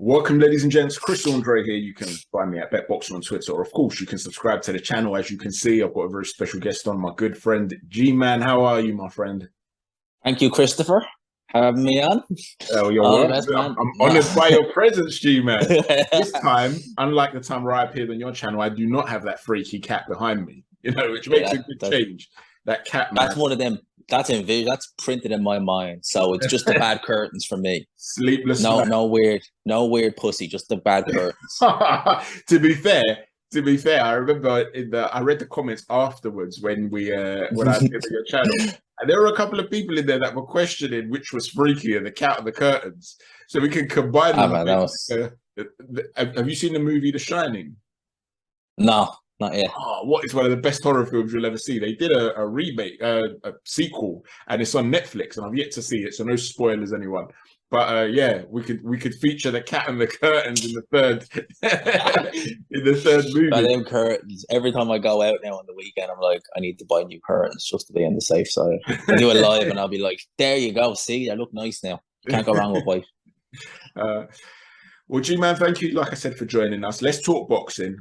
Welcome, ladies and gents. Chris Andre here. You can find me at BetBoxer on Twitter, or of course, you can subscribe to the channel. As you can see, I've got a very special guest on, my good friend GMAN. How are you, my friend? Thank you, Christopher, for having me on. Oh, you're All the welcome. best, man. I'm honored by your presence, G-Man. This time, unlike the time where I appeared on your channel, I do not have that freaky cat behind me, which makes a good change. That cat, man. That's one of them. That's printed in my mind. So it's just the bad curtains for me. Sleepless No, night. no weird pussy. Just the bad curtains. To be fair, I remember I read the comments afterwards when I did your channel, and there were a couple of people in there that were questioning which was freakier, the cat or the curtains. So we can combine them. Have you seen the movie The Shining? No, not yet. Oh, what is one of the best horror films you'll ever see? They did a remake, a sequel, and it's on Netflix, and I've yet to see it, so no spoilers, anyone. But yeah, we could feature the cat and the curtains in the third movie. By them curtains. Every time I go out now on the weekend, I'm like, I need to buy new curtains just to be on the safe side. I do it live, and I'll be like, there you go. See, they look nice now. Can't go wrong with white. Well, G-Man, thank you, like I said, for joining us. Let's talk boxing.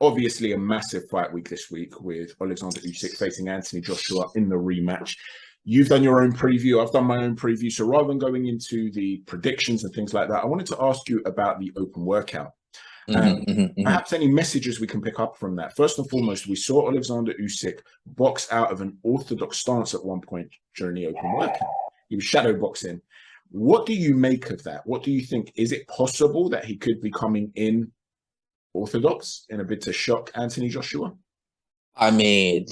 Obviously, a massive fight week this week with Alexander Usyk facing Anthony Joshua in the rematch. You've done your own preview. I've done my own preview. So rather than going into the predictions and things like that, I wanted to ask you about the open workout. Perhaps any messages we can pick up from that. First and foremost, we saw Alexander Usyk box out of an Orthodox stance at one point during the open workout. He was shadow boxing. What do you make of that? What do you think? Is it possible that he could be coming in Orthodox in a bid to shock Anthony Joshua? I mean,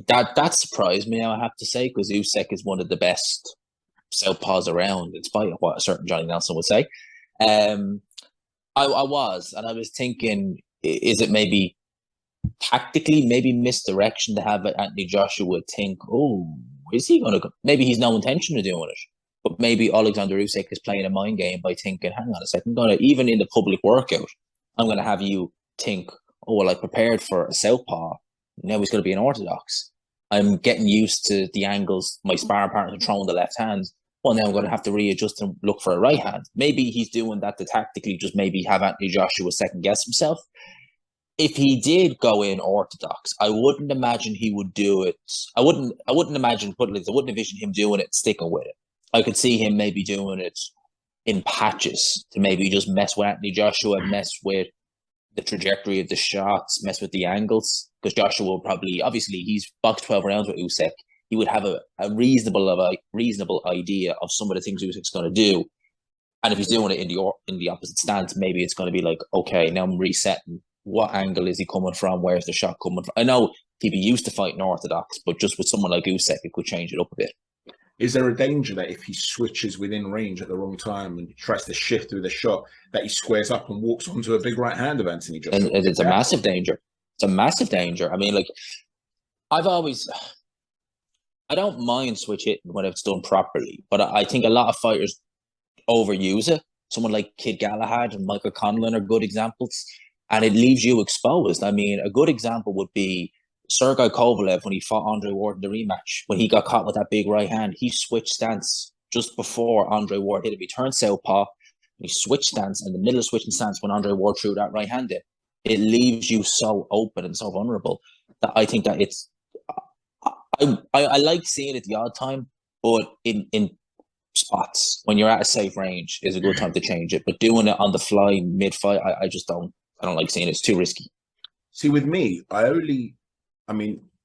that surprised me, I have to say, because Usyk is one of the best southpaws around, in spite of what a certain Johnny Nelson would say. I was thinking, is it maybe tactically, maybe misdirection to have Anthony Joshua think, oh, is he going to? Maybe he's no intention of doing it, but maybe Alexander Usyk is playing a mind game by thinking, hang on a second, even in the public workout, I'm going to have you think, oh, well, I prepared for a southpaw. Now he's going to be an Orthodox. I'm getting used to the angles my sparring partners are throwing the left hand. Well, now I'm going to have to readjust and look for a right hand. Maybe he's doing that to tactically just maybe have Anthony Joshua second guess himself. If he did go in Orthodox, I wouldn't imagine he would do it. I wouldn't envision him doing it, sticking with it. I could see him maybe doing it in patches to maybe just mess with Anthony Joshua, mess with the trajectory of the shots, mess with the angles, because Joshua will probably, obviously, he's boxed 12 rounds with Usyk. He would have a reasonable idea of some of the things Usyk's going to do. And if he's doing it in the opposite stance, maybe it's going to be like, okay, now I'm resetting. What angle is he coming from? Where's the shot coming from? I know he'd be used to fighting Orthodox, but just with someone like Usyk, it could change it up a bit. Is there a danger that if he switches within range at the wrong time and tries to shift with a shot, that he squares up and walks onto a big right hand of Anthony Joshua? And it's a massive danger. It's a massive danger. I mean, like, I don't mind switch hitting when it's done properly, but I think a lot of fighters overuse it. Someone like Kid Galahad and Michael Conlon are good examples, and it leaves you exposed. I mean, a good example would be Sergey Kovalev when he fought Andre Ward in the rematch. When he got caught with that big right hand, he switched stance just before Andre Ward hit him. He turned southpaw, he switched stance, in the middle of switching stance when Andre Ward threw that right hand in. It leaves you so open and so vulnerable that I think that it's. I like seeing it the odd time, but in spots when you're at a safe range is a good time to change it. But doing it on the fly mid fight, I just don't. I don't like seeing it. It's too risky. See, with me, I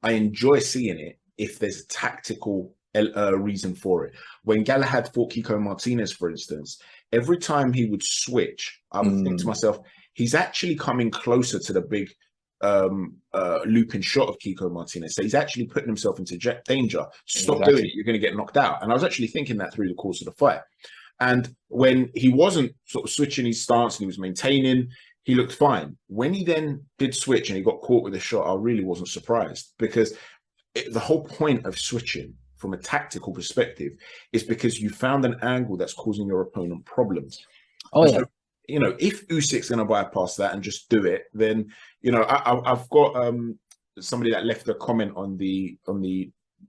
enjoy seeing it if there's a tactical reason for it. When Galahad fought Kiko Martinez, for instance, every time he would switch, I would think to myself, he's actually coming closer to the big looping shot of Kiko Martinez. So he's actually putting himself into danger. Stop doing it, you're going to get knocked out. And I was actually thinking that through the course of the fight. And when he wasn't sort of switching his stance and he was maintaining, he looked fine. When he then did switch and he got caught with a shot, I really wasn't surprised, because the whole point of switching from a tactical perspective is because you found an angle that's causing your opponent problems. Oh, yeah. So, if Usyk's going to bypass that and just do it, then, I've got somebody that left a comment on the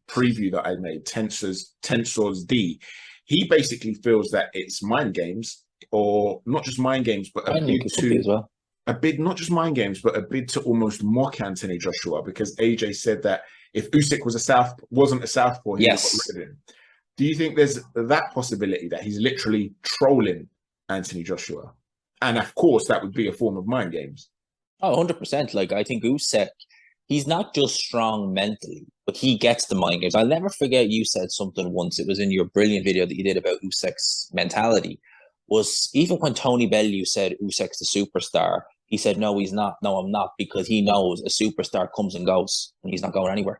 preview that I made, Tensors D. He basically feels that it's mind games or not just mind games, but a I think bid it could be to as well. a bid, not just mind games, but a bid to almost mock Anthony Joshua, because AJ said that if Usyk wasn't a southpaw, he would have got Yes. rid of him. Do you think there's that possibility that he's literally trolling Anthony Joshua? And of course, that would be a form of mind games. Oh, 100%. Like, I think Usyk, he's not just strong mentally, but he gets the mind games. I'll never forget you said something once. It was in your brilliant video that you did about Usyk's mentality. Was even when Tony Bellew said Usyk's the superstar, he said, no, he's not. No, I'm not, because he knows a superstar comes and goes and he's not going anywhere.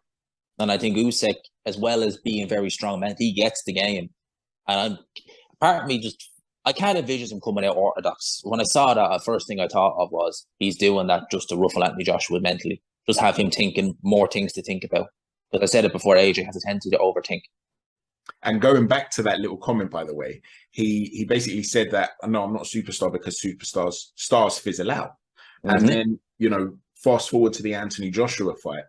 And I think Usyk, as well as being very strong mentally, he gets the game. And part of me just, I kind of envision him coming out orthodox. When I saw that, the first thing I thought of was he's doing that just to ruffle Anthony Joshua mentally, just have him thinking more things to think about. But I said it before, AJ has a tendency to overthink. And going back to that little comment, by the way, he basically said that, no, I'm not a superstar because stars fizzle out. And then, fast forward to the Anthony Joshua fight.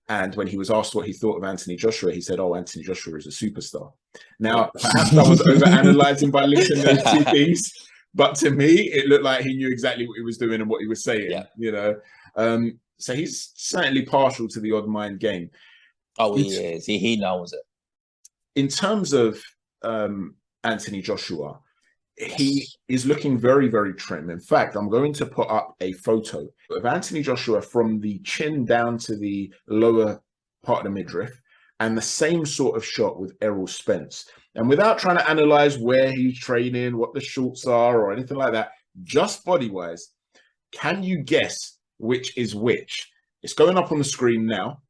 And when he was asked what he thought of Anthony Joshua, he said, oh, Anthony Joshua is a superstar. Now, perhaps I was over-analyzing by linking those two things. But to me, it looked like he knew exactly what he was doing and what he was saying, So he's certainly partial to the odd mind game. Oh, he is. He knows it. In terms of Anthony Joshua, he is looking very, very trim. In fact, I'm going to put up a photo of Anthony Joshua from the chin down to the lower part of the midriff, and the same sort of shot with Errol Spence. And without trying to analyze where he's training, what the shorts are, or anything like that, just body-wise, can you guess which is which? It's going up on the screen now.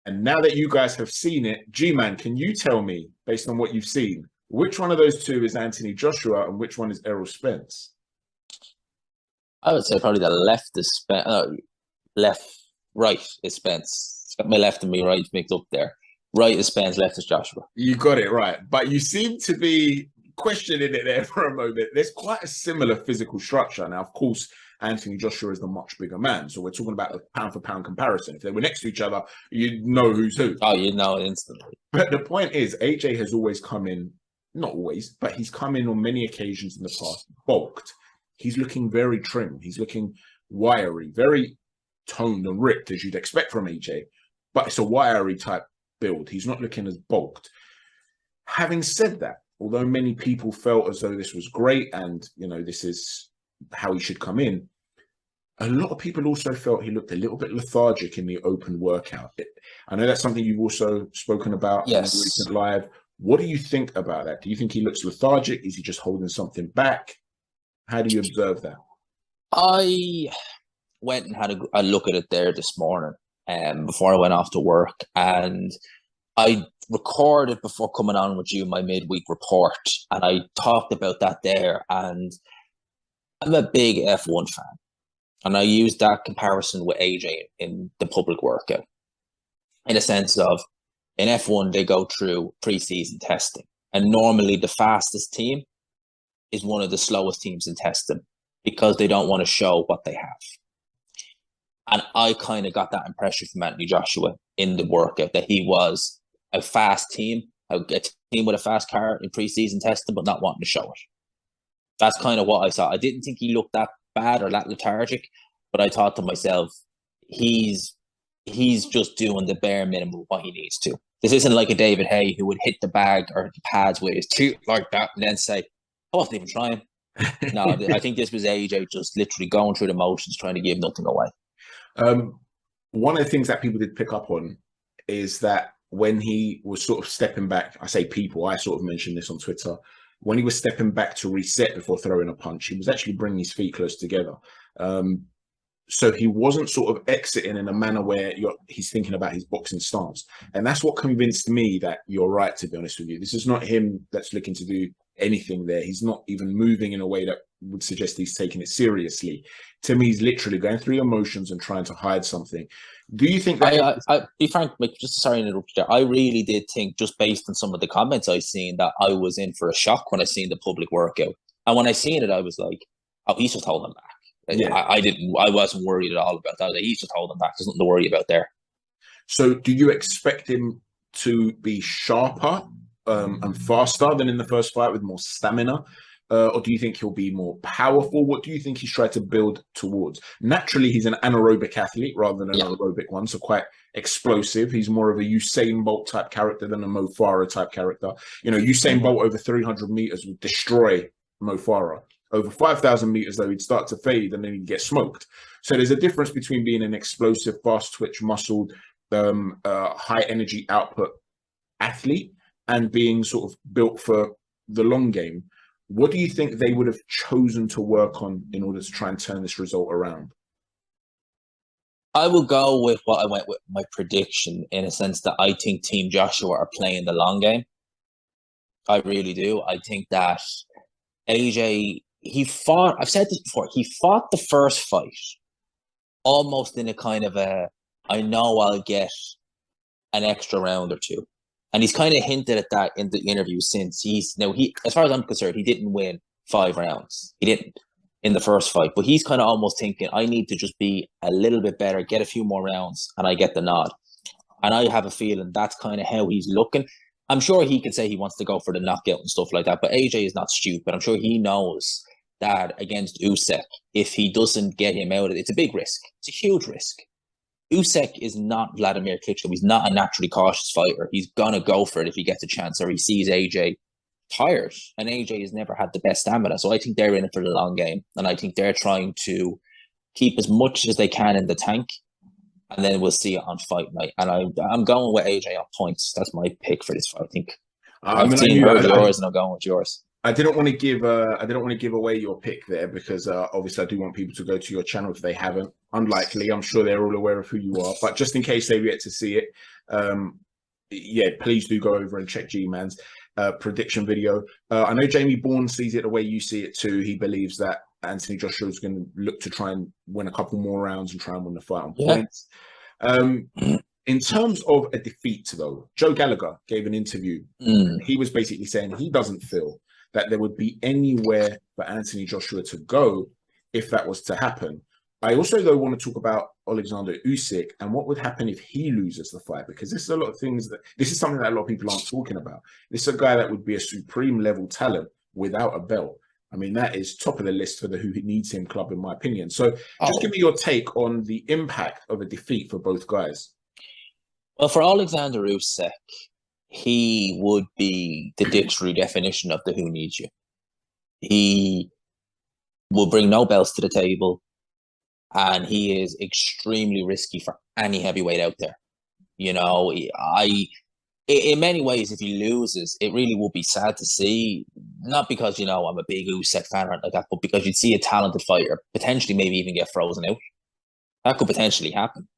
And now that you guys have seen it, G-Man, can you tell me, based on what you've seen, which one of those two is Anthony Joshua and which one is Errol Spence? I would say probably the left is Spence. Right is Spence. It's got my left and my right mixed up there. Right is Spence, left is Joshua. You got it right. But you seem to be questioning it there for a moment. There's quite a similar physical structure. Now, of course, Anthony Joshua is the much bigger man. So we're talking about a pound for pound comparison. If they were next to each other, you'd know who's who. Oh, you'd know instantly. But the point is, AJ has always come in, not always, but he's come in on many occasions in the past, bulked. He's looking very trim. He's looking wiry, very toned and ripped, as you'd expect from AJ. But it's a wiry type build. He's not looking as bulked. Having said that, although many people felt as though this was great and, this is how he should come in, a lot of people also felt he looked a little bit lethargic in the open workout. I know that's something you've also spoken about in the recent live. What do you think about that? Do you think he looks lethargic? Is he just holding something back? How do you observe that? I went and had a look at it there this morning before I went off to work, and I recorded before coming on with you my midweek report, and I talked about that there, and I'm a big F1 fan, and I used that comparison with AJ in the public workout, in a sense of, in F1, they go through pre-season testing, and normally the fastest team is one of the slowest teams in testing because they don't want to show what they have. And I kind of got that impression from Anthony Joshua in the workout, that he was a fast team, a team with a fast car in pre-season testing, but not wanting to show it. That's kind of what I saw. I didn't think he looked that bad or that lethargic, but I thought to myself, he's just doing the bare minimum of what he needs to. This isn't like a David Hay who would hit the bag or the pads with his teeth like that and then say, I wasn't even trying. No, I think this was AJ just literally going through the motions, trying to give nothing away. One of the things that people did pick up on is that when he was sort of stepping back, I sort of mentioned this on Twitter, when he was stepping back to reset before throwing a punch, he was actually bringing his feet close together. So he wasn't sort of exiting in a manner where he's thinking about his boxing stance. And that's what convinced me that you're right, to be honest with you. This is not him that's looking to do anything there. He's not even moving in a way that would suggest he's taking it seriously. To me, he's literally going through emotions and trying to hide something. Do you think that... I be frank, just sorry to interrupt you there. I really did think, just based on some of the comments I've seen, that I was in for a shock when I seen the public workout. And when I seen it, I was like, oh, he's just holding back. Yeah. I wasn't worried at all about that. He's just holding back. There's nothing to worry about there. So do you expect him to be sharper and faster than in the first fight with more stamina? Or do you think he'll be more powerful? What do you think he's tried to build towards? Naturally, he's an anaerobic athlete rather than an aerobic one, so quite explosive. He's more of a Usain Bolt type character than a Mo Farah type character. You know, Usain Bolt over 300 meters would destroy Mo Farah. Over 5,000 meters, though, he'd start to fade and then he'd get smoked. So there's a difference between being an explosive, fast twitch, muscled, high energy output athlete and being sort of built for the long game. What do you think they would have chosen to work on in order to try and turn this result around? I will go with what I went with my prediction, in a sense that I think Team Joshua are playing the long game. I really do. I think that AJ, I've said this before, he fought the first fight almost in a kind of I know I'll get an extra round or two. And he's kind of hinted at that in the interview since. As far as I'm concerned, he didn't win 5 rounds. He didn't in the first fight, but he's kind of almost thinking, I need to just be a little bit better, get a few more rounds, and I get the nod. And I have a feeling that's kind of how he's looking. I'm sure he could say he wants to go for the knockout and stuff like that, but AJ is not stupid. I'm sure he knows that against Usyk, if he doesn't get him out, it's a big risk. It's a huge risk. Usyk is not Vladimir Klitschko. He's not a naturally cautious fighter. He's going to go for it if he gets a chance, or he sees AJ tired. And AJ has never had the best stamina. So I think they're in it for the long game. And I think they're trying to keep as much as they can in the tank. And then we'll see it on fight night. And I'm going with AJ on points. That's my pick for this fight. I think I've heard yours, and I'm going with yours. I didn't want to give away your pick there because obviously I do want people to go to your channel if they haven't. Unlikely, I'm sure they're all aware of who you are, but just in case they've yet to see it, yeah, please do go over and check GMAN's prediction video. I know Jamie Bourne sees it the way you see it too. He believes that Anthony Joshua is going to look to try and win a couple more rounds and try and win the fight on points. In terms of a defeat, though, Joe Gallagher gave an interview. He was basically saying he doesn't feel that there would be anywhere for Anthony Joshua to go if that was to happen. I also, though, want to talk about Alexander Usyk and what would happen if he loses the fight, because this is a lot of things this is something that a lot of people aren't talking about. This is a guy that would be a supreme level talent without a belt. I mean, that is top of the list for the Who Needs Him club, in my opinion. So just give me your take on the impact of a defeat for both guys. Well, for Alexander Usyk, he would be the dictionary definition of the Who Needs You. He will bring no belts to the table, and he is extremely risky for any heavyweight out there. You know, in many ways, if he loses, it really would be sad to see. Not because, you know, I'm a big Usyk fan or anything like that, but because you'd see a talented fighter potentially maybe even get frozen out. That could potentially happen.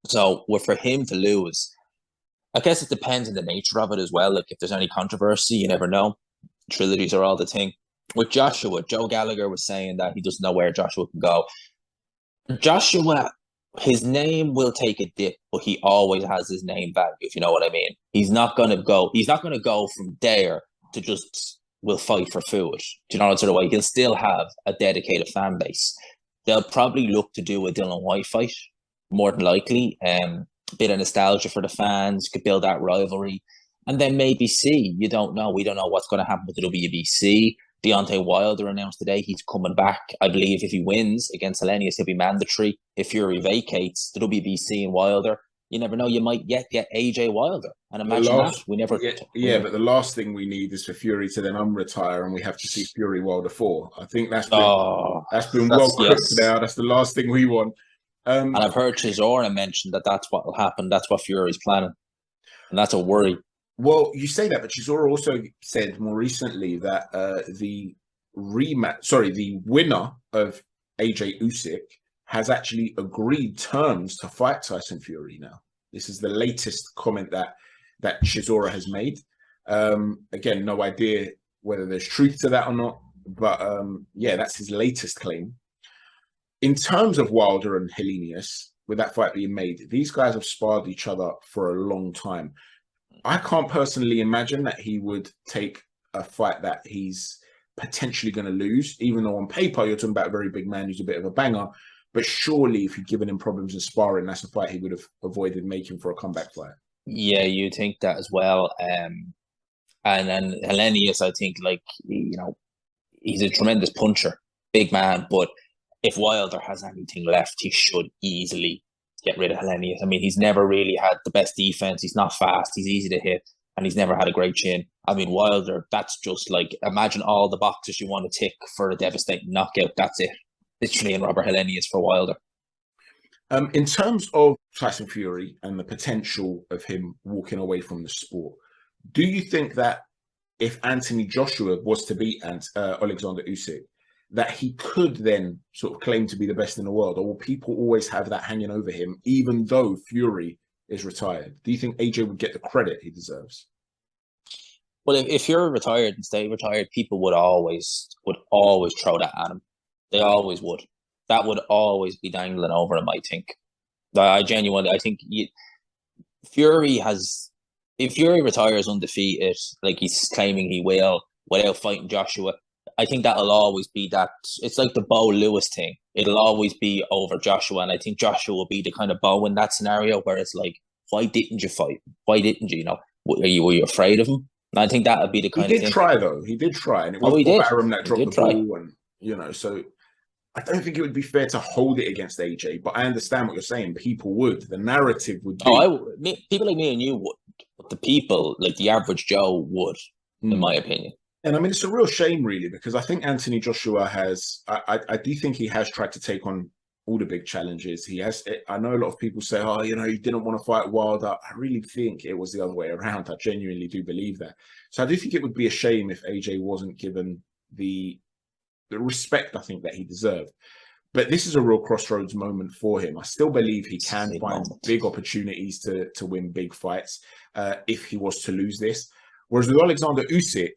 So, for him to lose, I guess it depends on the nature of it as well. Like, if there's any controversy, you never know. Trilogies are all the thing. With Joshua, Joe Gallagher was saying that he doesn't know where Joshua can go. Joshua, his name will take a dip, but he always has his name value, if you know what I mean. He's not gonna go from there to just will fight for food. Do you know what sort of way? He'll still have a dedicated fan base. They'll probably look to do a Dillian Whyte fight, more than likely. Bit of nostalgia for the fans, could build that rivalry, and then maybe see. You don't know. We don't know what's going to happen with the WBC. Deontay Wilder announced today he's coming back. I believe if he wins against Hellenius, he'll be mandatory. If Fury vacates the WBC and Wilder, you never know. You might get AJ Wilder, and imagine that. We never. But the last thing we need is for Fury to then unretire, and we have to see Fury Wilder 4. I think that's been well cooked now. That's the last thing we want. And I've heard Chisora mention that's what will happen. That's what Fury's planning, and that's a worry. Well, you say that, but Chisora also said more recently that the winner of AJ Usyk has actually agreed terms to fight Tyson Fury now. This is the latest comment that Chisora has made. Again, no idea whether there's truth to that or not, but yeah, that's his latest claim. In terms of Wilder and Hellenius, with that fight being made, these guys have sparred each other for a long time. I can't personally imagine that he would take a fight that he's potentially going to lose, even though on paper you're talking about a very big man who's a bit of a banger. But surely if you'd given him problems in sparring, that's a fight he would have avoided making for a comeback fight. Yeah, you think that as well. And then Hellenius, I think, like, he's a tremendous puncher, big man. But if Wilder has anything left, he should easily get rid of Hellenius. I mean, he's never really had the best defense. He's not fast. He's easy to hit, and he's never had a great chin. I mean, Wilder, that's just like, imagine all the boxes you want to tick for a devastating knockout. That's it. Literally, and Robert Hellenius for Wilder. In terms of Tyson Fury and the potential of him walking away from the sport, do you think that if Anthony Joshua was to beat Alexander Usyk, that he could then sort of claim to be the best in the world, or will people always have that hanging over him, even though Fury is retired? Do you think AJ would get the credit he deserves? Well, if you're retired and stay retired, people would always throw that at him. They always would. That would always be dangling over him, I think. I genuinely, I think Fury has, if Fury retires undefeated, like he's claiming he will, without fighting Joshua, I think that'll always be that. It's like the Bo Lewis thing. It'll always be over Joshua, and I think Joshua will be the kind of Bo in that scenario where it's like, why didn't you fight? Why didn't you? You know, were you afraid of him? And I think that would be the kind of thing. He did try, though. He did try, and it was Barham that dropped the ball, and so I don't think it would be fair to hold it against AJ, but I understand what you're saying. People would. The narrative would be. People like me and you would, but the people, like the average Joe, would, in my opinion. And I mean, it's a real shame, really, because I think Anthony Joshua has. I do think he has tried to take on all the big challenges. He has. I know a lot of people say, "Oh, you know, he didn't want to fight Wilder." I really think it was the other way around. I genuinely do believe that. So I do think it would be a shame if AJ wasn't given the respect I think that he deserved. But this is a real crossroads moment for him. I still believe he can find big opportunities to win big fights if he was to lose this. Whereas with Alexander Usyk,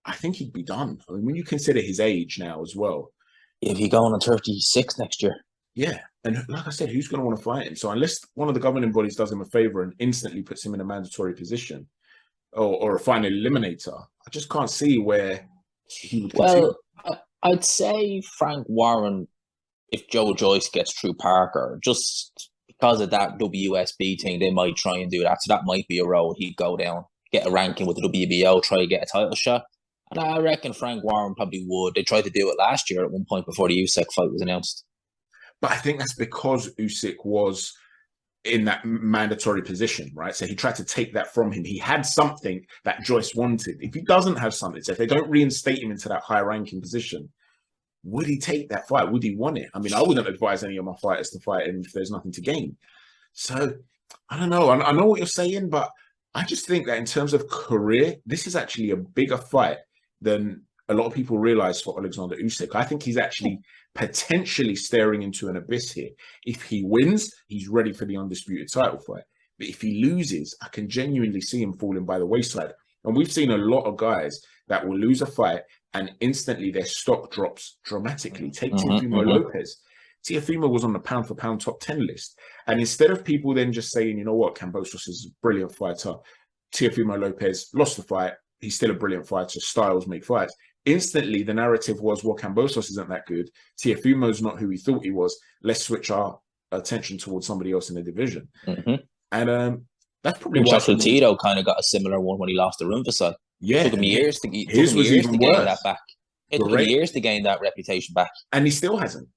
I think he'd be done. I mean, when you consider his age now as well. If he going on 36 next year. Yeah. And like I said, who's going to want to fight him? So unless one of the governing bodies does him a favor and instantly puts him in a mandatory position or a final eliminator, I just can't see where he would continue. I'd say Frank Warren, if Joe Joyce gets through Parker, just because of that WSB thing, they might try and do that. So that might be a road he'd go down, get a ranking with the WBO, try to get a title shot. And I reckon Frank Warren probably would. They tried to do it last year at one point before the Usyk fight was announced. But I think that's because Usyk was in that mandatory position, right? So he tried to take that from him. He had something that Joyce wanted. If he doesn't have something, so if they don't reinstate him into that high ranking position, would he take that fight? Would he want it? I mean, I wouldn't advise any of my fighters to fight him if there's nothing to gain. So I don't know. I know what you're saying, but I just think that in terms of career, this is actually a bigger fight than a lot of people realize for Alexander Usyk. I think he's actually potentially staring into an abyss here. If he wins, he's ready for the undisputed title fight. But if he loses, I can genuinely see him falling by the wayside. And we've seen a lot of guys that will lose a fight and instantly their stock drops dramatically. Take Teofimo Lopez. Teofimo was on the pound for pound top 10 list. And instead of people then just saying, you know what, Kambosos is a brilliant fighter, Teofimo Lopez lost the fight. He's still a brilliant fighter. Styles make fights. Instantly, the narrative was, well, Kambosos isn't that good. Teofimo's not who he thought he was. Let's switch our attention towards somebody else in the division. And that's probably why Tito kind of got a similar one when he lost to Rumfasai. Yeah. It took him years to gain that back. It took him years to gain that reputation back. And he still hasn't.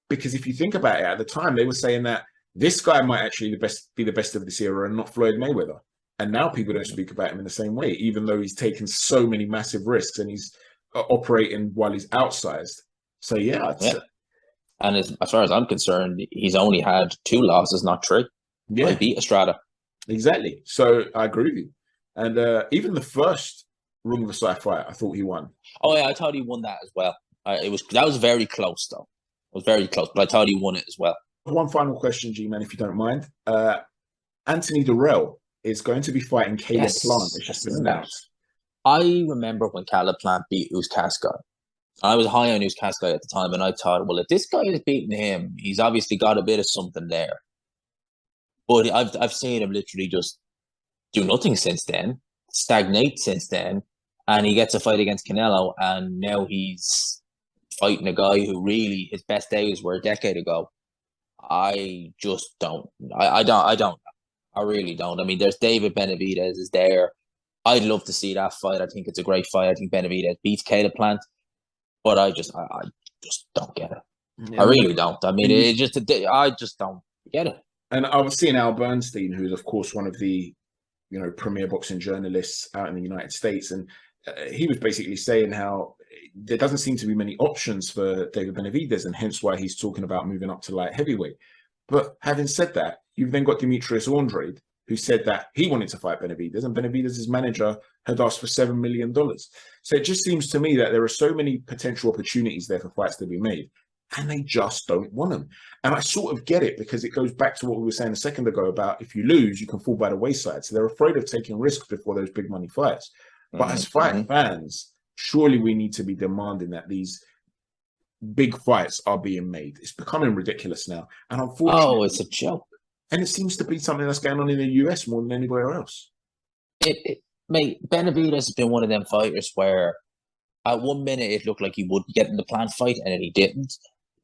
Because if you think about it, at the time, they were saying that this guy might actually be the best of this era and not Floyd Mayweather. And now people don't speak about him in the same way, even though he's taken so many massive risks and he's operating while he's outsized. So, yeah. And as far as I'm concerned, he's only had 2 losses, not 3. Yeah. He beat Estrada. Exactly. So I agree with you. And even the first Rumfasai fight, I thought he won. Oh, yeah, I thought he won that as well. That was very close, though. It was very close, but I thought he won it as well. One final question, G-Man, if you don't mind. Anthony Durrell is going to be fighting Caleb Plant. It's just been announced. I remember when Caleb Plant beat Usyk. I was high on Usyk at the time, and I thought, well, if this guy is beating him, he's obviously got a bit of something there. But I've seen him literally just do nothing since then, stagnate since then, and he gets a fight against Canelo, and now he's fighting a guy who really his best days were a decade ago. I just don't. I don't. I really don't. I mean, there's David Benavidez is there. I'd love to see that fight. I think it's a great fight. I think Benavidez beats Caleb Plant, but I just don't get it. I And, really don't. I mean, I just don't get it. and I was seeing Al Bernstein, who's of course one of the premier boxing journalists out in the United States, and he was basically saying how there doesn't seem to be many options for David Benavidez, and hence why he's talking about moving up to light heavyweight. But having said that, you've then got Demetrius Andrade, who said that he wanted to fight Benavidez, and Benavidez's manager had asked for $7 million. So it just seems to me that there are so many potential opportunities there for fights to be made, and they just don't want them. And I sort of get it, because it goes back to what we were saying a second ago about if you lose, you can fall by the wayside. So they're afraid of taking risks before those big money fights. But as fight fans, surely we need to be demanding that these big fights are being made. It's becoming ridiculous now. And unfortunately, it's a joke. And it seems to be something that's going on in the US more than anywhere else. Mate, Benavidez has been one of them fighters where at one minute it looked like he would get in the planned fight, and then he didn't.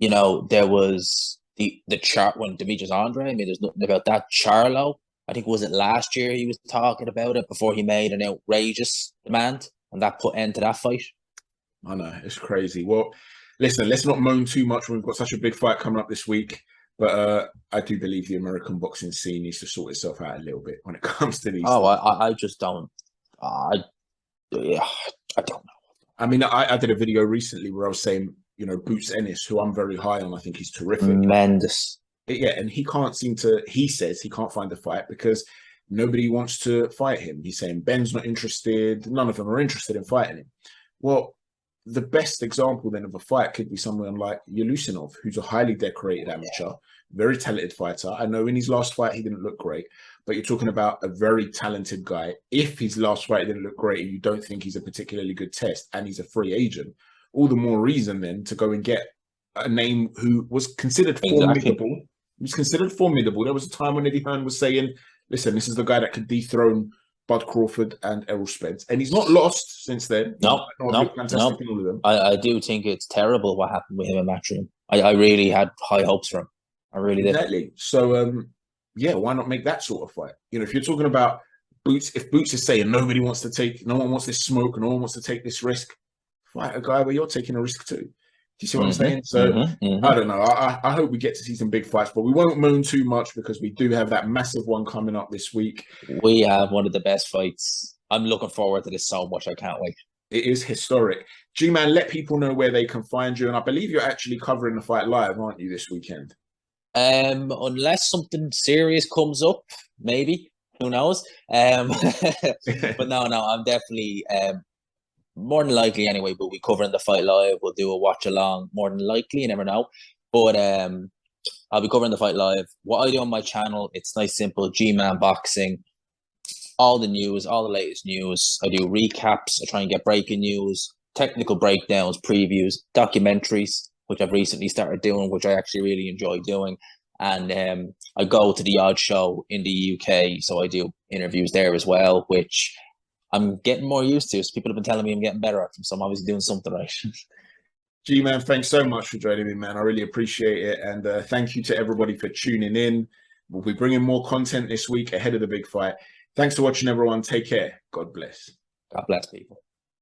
There was the chart when Demetrius Andrade. I mean, there's nothing about that. Charlo, I think, was it last year he was talking about it before he made an outrageous demand, and that put end to that fight. I know, it's crazy. Well, listen, let's not moan too much when we've got such a big fight coming up this week. But I do believe the American boxing scene needs to sort itself out a little bit when it comes to these. I just don't. I don't know. I mean, I did a video recently where I was saying, Boots Ennis, who I'm very high on, I think he's terrific. Tremendous. Yeah, and he says he can't find a fight because nobody wants to fight him. He's saying Ben's not interested. None of them are interested in fighting him. Well, the best example then of a fight could be someone like Usyk, who's a highly decorated amateur, very talented fighter. I know in his last fight he didn't look great, but you're talking about a very talented guy. If his last fight didn't look great and you don't think he's a particularly good test and he's a free agent, all the more reason then to go and get a name who was considered formidable. He was considered formidable. There was a time when Eddie Hearn was saying, listen, this is the guy that could dethrone Bud Crawford and Errol Spence, and he's not lost since then. No. I do think it's terrible what happened with him in Matchroom. I really had high hopes for him. I really did. Exactly. So, why not make that sort of fight? If you're talking about Boots, if Boots is saying no one wants this smoke, no one wants to take this risk, fight a guy where you're taking a risk too. Do you see what I'm saying? So I don't know. I hope we get to see some big fights, but we won't moan too much because we do have that massive one coming up this week. We have one of the best fights. I'm looking forward to this so much. I can't wait. It is historic. G-Man, let people know where they can find you. And I believe you're actually covering the fight live, aren't you, this weekend? Unless something serious comes up, maybe. Who knows? But no, I'm definitely... more than likely anyway, but we covering the fight live. We'll do a watch along more than likely, you never know. But I'll be covering the fight live. What I do on my channel, it's nice, simple, GMAN Boxing. All the news, all the latest news. I do recaps. I try and get breaking news, technical breakdowns, previews, documentaries, which I've recently started doing, which I actually really enjoy doing. And I go to the odd show in the UK, so I do interviews there as well, which I'm getting more used to. So people have been telling me I'm getting better at them, so I'm obviously doing something right. G-Man, thanks so much for joining me, man. I really appreciate it. And thank you to everybody for tuning in. We'll be bringing more content this week ahead of the big fight. Thanks for watching, everyone. Take care. God bless. God bless, people.